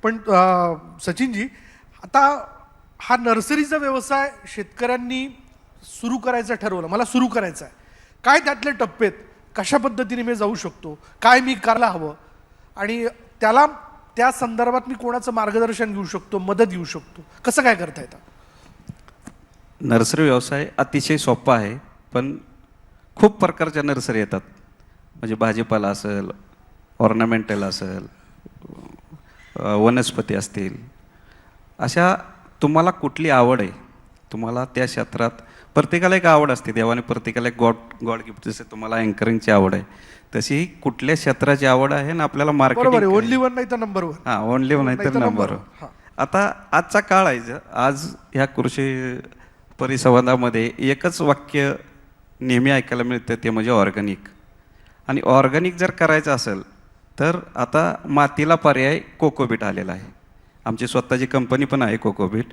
पण सचिनजी, आता हा नर्सरीचा व्यवसाय शेतकऱ्यांनी सुरू करायचं ठरवलं, मला सुरू करायचा आहे, काय त्यातले टप्पे आहेत, कशा पद्धतीने मी जाऊ शकतो, काय मी करायला हवं आणि त्याला त्या संदर्भात मी कोणाचं मार्गदर्शन घेऊ शकतो, मदत घेऊ शकतो, कसं काय करता येतं? नर्सरी व्यवसाय अतिशय सोपा आहे, पण खूप प्रकारच्या नर्सरी येतात. म्हणजे भाजीपाला असेल, ऑर्नामेंटल असेल, वनस्पती असतील, अशा तुम्हाला कुठली आवड आहे, तुम्हाला त्या क्षेत्रात प्रत्येकाला एक आवड असते. देवाने प्रत्येकाला एक गॉड गिफ्ट. जसे तुम्हाला अँकरिंगची आवड आहे, तशी कुठल्या क्षेत्राची आवड आहे ना आपल्याला मार्केटिंग. ओनली वन नाही तर नंबर वन. हां, ओनली वन नाही तर नंबर वन. आता आजचा काळ आहे, आज ह्या कृषी परिसंवादामध्ये एकच वाक्य नेहमी ऐकायला मिळतं, ते म्हणजे ऑर्गॅनिक. आणि ऑर्गॅनिक जर करायचं असेल तर आता मातीला पर्याय कोकोबीट आलेला आहे. आमची स्वतःची कंपनी पण आहे कोकोबीट.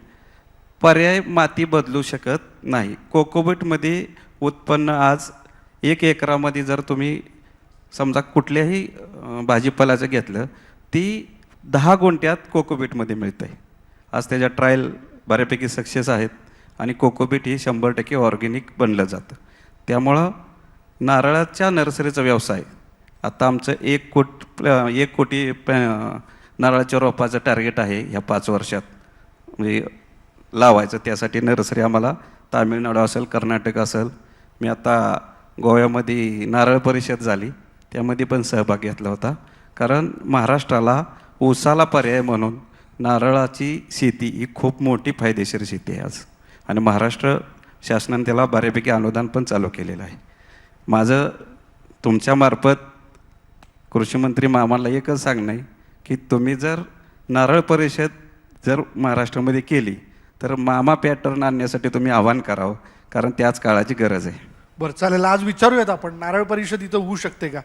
पर्याय माती बदलू शकत नाही. कोकोबीटमध्ये उत्पन्न आज 1 एकरामध्ये जर तुम्ही समजा कुठल्याही भाजीपाल्याचं घेतलं, ती 10 गुंठ्यात कोकोबीटमध्ये मिळतं आहे. आज त्याच्या ट्रायल बऱ्यापैकी सक्सेस आहेत आणि कोकोबीट ही 100% ऑर्गॅनिक बनलं जातं. त्यामुळं नारळाच्या नर्सरीचा व्यवसाय आता आमचं 1 कोटी नारळाच्या रोपाचं टार्गेट आहे ह्या 5 वर्षात म्हणजे लावायचं. त्यासाठी नर्सरी आम्हाला तामिळनाडू असेल, कर्नाटक असेल. मी आता गोव्यामध्ये नारळ परिषद झाली, त्यामध्ये पण सहभाग घेतला होता. कारण महाराष्ट्राला ऊसाला पर्याय म्हणून नारळाची शेती ही खूप मोठी फायदेशीर शेती आहे आज. आणि महाराष्ट्र शासनाने त्याला बऱ्यापैकी अनुदान पण चालू केलेलं आहे. माझं तुमच्यामार्फत कृषीमंत्री मामाला एकच सांगणं आहे की तुम्ही जर नारळ परिषद जर महाराष्ट्रामध्ये केली तर मामा पॅटर्न आणण्यासाठी तुम्ही आवाहन करावं, कारण त्याच काळाची गरज आहे. बरं, चालेल, आज विचारूयात आपण नारळ परिषद इथं होऊ शकते का.